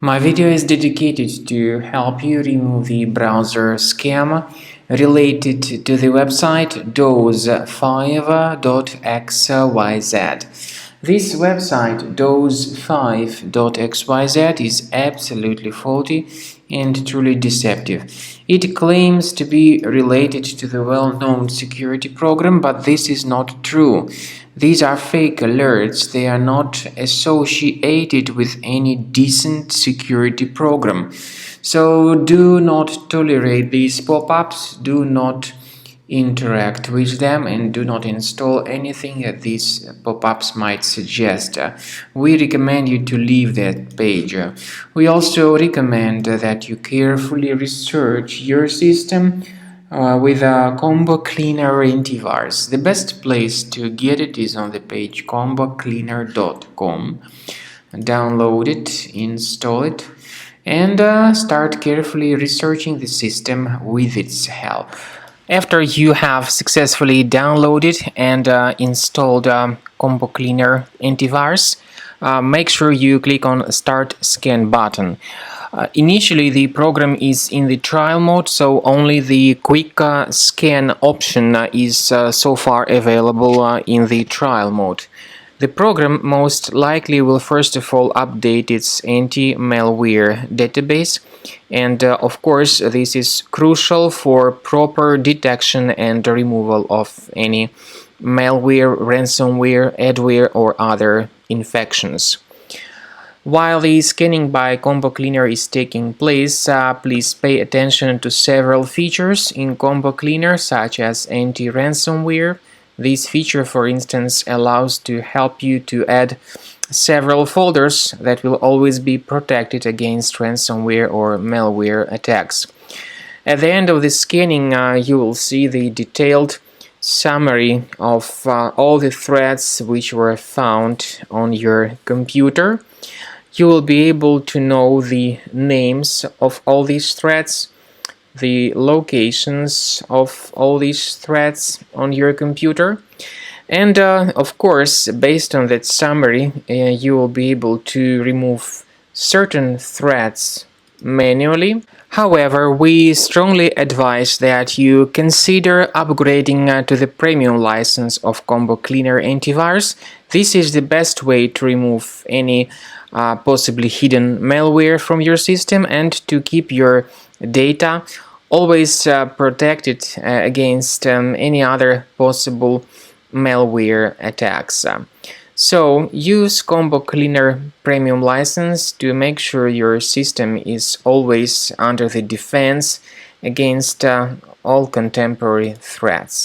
My video is dedicated to help you remove the browser scam related to the website Dozefive.xyz. This website, Dozefive.xyz, is absolutely faulty and truly deceptive. It claims to be related to the well-known security program, but this is not true. These are fake alerts. They are not associated with any decent security program. So do not tolerate these pop-ups, do not interact with them, and do not install anything that these pop-ups might suggest. We recommend you to leave that page. We also recommend that you carefully research your system with a combo cleaner antivirus. The best place to get it is on the page combocleaner.com. Download it, install it, and start carefully researching the system with its help. After you have successfully downloaded and installed Combo Cleaner antivirus, make sure you click on Start Scan button. Initially, the program is in the trial mode, so only the quick scan option is so far available in the trial mode. The program most likely will first of all update its anti-malware database, and of course this is crucial for proper detection and removal of any malware, ransomware, adware or other infections. While the scanning by Combo Cleaner is taking place, please pay attention to several features in Combo Cleaner, such as anti-ransomware. This feature, for instance, allows to help you to add several folders that will always be protected against ransomware or malware attacks. At the end of the scanning, you will see the detailed summary of all the threads which were found on your computer. You will be able to know the names of all these threads, the locations of all these threads on your computer, and of course, based on that summary, you will be able to remove certain threads manually. However, we strongly advise that you consider upgrading to the premium license of Combo Cleaner antivirus. This is the best way to remove any possibly hidden malware from your system and to keep your data always protected against any other possible malware attacks. So use Combo Cleaner Premium license to make sure your system is always under the defense against all contemporary threats.